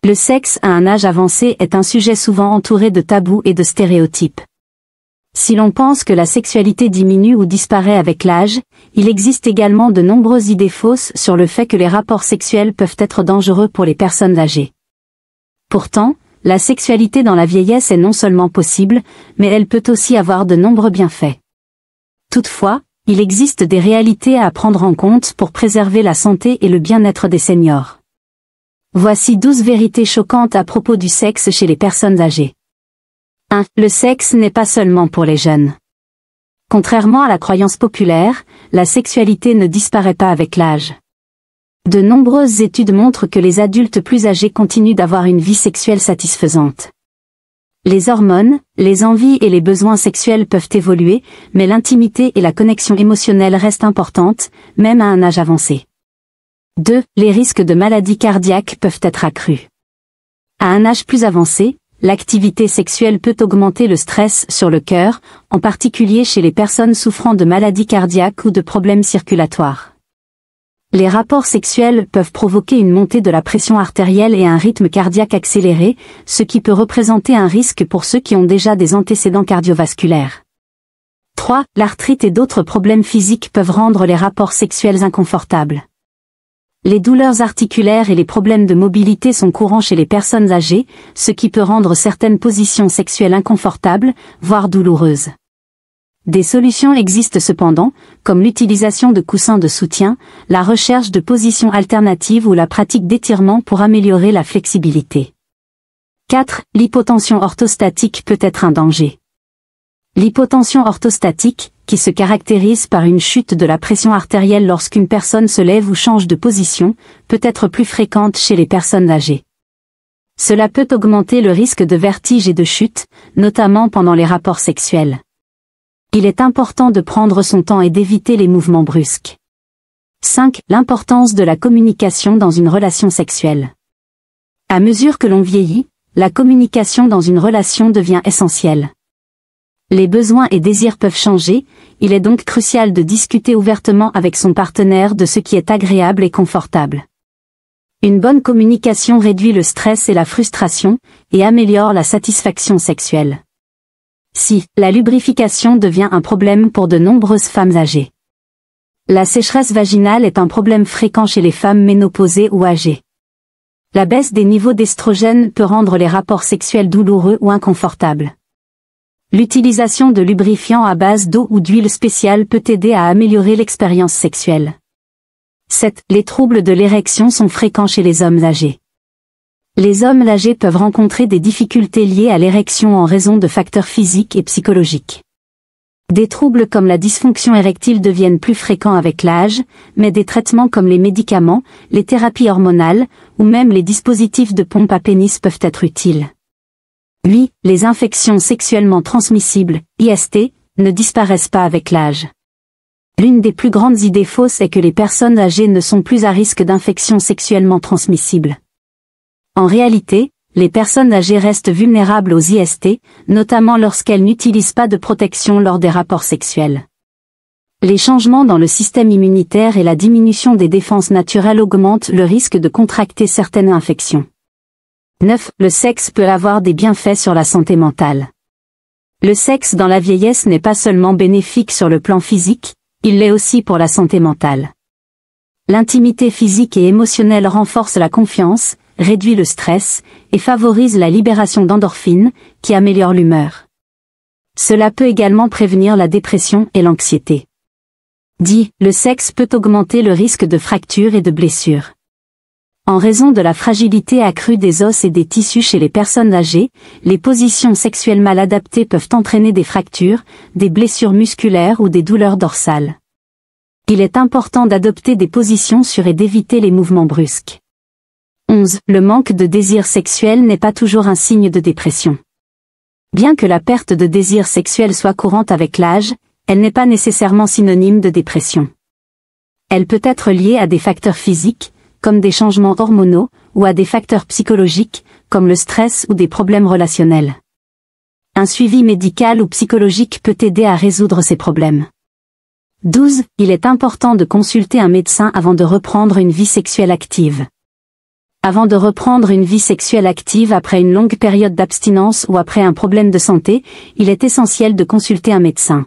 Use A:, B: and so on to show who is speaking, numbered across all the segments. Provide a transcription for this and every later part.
A: Le sexe à un âge avancé est un sujet souvent entouré de tabous et de stéréotypes. Si l'on pense que la sexualité diminue ou disparaît avec l'âge, il existe également de nombreuses idées fausses sur le fait que les rapports sexuels peuvent être dangereux pour les personnes âgées. Pourtant, la sexualité dans la vieillesse est non seulement possible, mais elle peut aussi avoir de nombreux bienfaits. Toutefois, il existe des réalités à prendre en compte pour préserver la santé et le bien-être des seniors. Voici 12 vérités choquantes à propos du sexe chez les personnes âgées. 1. Le sexe n'est pas seulement pour les jeunes. Contrairement à la croyance populaire, la sexualité ne disparaît pas avec l'âge. De nombreuses études montrent que les adultes plus âgés continuent d'avoir une vie sexuelle satisfaisante. Les hormones, les envies et les besoins sexuels peuvent évoluer, mais l'intimité et la connexion émotionnelle restent importantes, même à un âge avancé. 2. Les risques de maladies cardiaques peuvent être accrus. À un âge plus avancé, l'activité sexuelle peut augmenter le stress sur le cœur, en particulier chez les personnes souffrant de maladies cardiaques ou de problèmes circulatoires. Les rapports sexuels peuvent provoquer une montée de la pression artérielle et un rythme cardiaque accéléré, ce qui peut représenter un risque pour ceux qui ont déjà des antécédents cardiovasculaires. 3. L'arthrite et d'autres problèmes physiques peuvent rendre les rapports sexuels inconfortables. Les douleurs articulaires et les problèmes de mobilité sont courants chez les personnes âgées, ce qui peut rendre certaines positions sexuelles inconfortables, voire douloureuses. Des solutions existent cependant, comme l'utilisation de coussins de soutien, la recherche de positions alternatives ou la pratique d'étirements pour améliorer la flexibilité. 4. L'hypotension orthostatique peut être un danger. L'hypotension orthostatique, qui se caractérise par une chute de la pression artérielle lorsqu'une personne se lève ou change de position, peut être plus fréquente chez les personnes âgées. Cela peut augmenter le risque de vertige et de chute, notamment pendant les rapports sexuels. Il est important de prendre son temps et d'éviter les mouvements brusques. 5. L'importance de la communication dans une relation sexuelle. À mesure que l'on vieillit, la communication dans une relation devient essentielle. Les besoins et désirs peuvent changer, il est donc crucial de discuter ouvertement avec son partenaire de ce qui est agréable et confortable. Une bonne communication réduit le stress et la frustration, et améliore la satisfaction sexuelle. 6. La lubrification devient un problème pour de nombreuses femmes âgées. La sécheresse vaginale est un problème fréquent chez les femmes ménopausées ou âgées. La baisse des niveaux d'estrogène peut rendre les rapports sexuels douloureux ou inconfortables. L'utilisation de lubrifiants à base d'eau ou d'huile spéciale peut aider à améliorer l'expérience sexuelle. 7. Les troubles de l'érection sont fréquents chez les hommes âgés. Les hommes âgés peuvent rencontrer des difficultés liées à l'érection en raison de facteurs physiques et psychologiques. Des troubles comme la dysfonction érectile deviennent plus fréquents avec l'âge, mais des traitements comme les médicaments, les thérapies hormonales, ou même les dispositifs de pompe à pénis peuvent être utiles. 8. Les infections sexuellement transmissibles, IST, ne disparaissent pas avec l'âge. L'une des plus grandes idées fausses est que les personnes âgées ne sont plus à risque d'infections sexuellement transmissibles. En réalité, les personnes âgées restent vulnérables aux IST, notamment lorsqu'elles n'utilisent pas de protection lors des rapports sexuels. Les changements dans le système immunitaire et la diminution des défenses naturelles augmentent le risque de contracter certaines infections. 9. Le sexe peut avoir des bienfaits sur la santé mentale. Le sexe dans la vieillesse n'est pas seulement bénéfique sur le plan physique, il l'est aussi pour la santé mentale. L'intimité physique et émotionnelle renforce la confiance, réduit le stress, et favorise la libération d'endorphines, qui améliorent l'humeur. Cela peut également prévenir la dépression et l'anxiété. 10. Le sexe peut augmenter le risque de fractures et de blessures. En raison de la fragilité accrue des os et des tissus chez les personnes âgées, les positions sexuelles mal adaptées peuvent entraîner des fractures, des blessures musculaires ou des douleurs dorsales. Il est important d'adopter des positions sûres et d'éviter les mouvements brusques. 11. Le manque de désir sexuel n'est pas toujours un signe de dépression. Bien que la perte de désir sexuel soit courante avec l'âge, elle n'est pas nécessairement synonyme de dépression. Elle peut être liée à des facteurs physiques, comme des changements hormonaux, ou à des facteurs psychologiques, comme le stress ou des problèmes relationnels. Un suivi médical ou psychologique peut aider à résoudre ces problèmes. 12. Il est important de consulter un médecin avant de reprendre une vie sexuelle active. Avant de reprendre une vie sexuelle active après une longue période d'abstinence ou après un problème de santé, il est essentiel de consulter un médecin.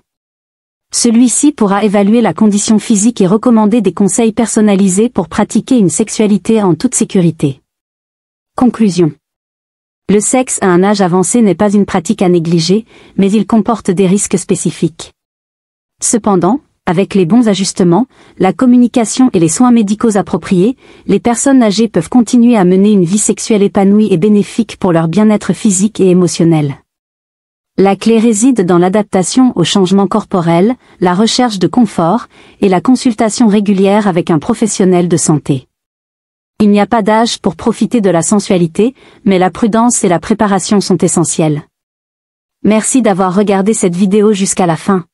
A: Celui-ci pourra évaluer la condition physique et recommander des conseils personnalisés pour pratiquer une sexualité en toute sécurité. Conclusion. Le sexe à un âge avancé n'est pas une pratique à négliger, mais il comporte des risques spécifiques. Cependant, avec les bons ajustements, la communication et les soins médicaux appropriés, les personnes âgées peuvent continuer à mener une vie sexuelle épanouie et bénéfique pour leur bien-être physique et émotionnel. La clé réside dans l'adaptation aux changements corporels, la recherche de confort, et la consultation régulière avec un professionnel de santé. Il n'y a pas d'âge pour profiter de la sensualité, mais la prudence et la préparation sont essentielles. Merci d'avoir regardé cette vidéo jusqu'à la fin.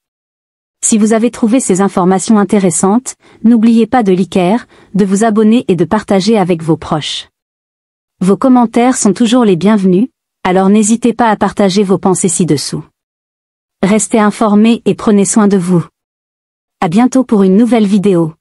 A: Si vous avez trouvé ces informations intéressantes, n'oubliez pas de liker, de vous abonner et de partager avec vos proches. Vos commentaires sont toujours les bienvenus, alors n'hésitez pas à partager vos pensées ci-dessous. Restez informés et prenez soin de vous. À bientôt pour une nouvelle vidéo.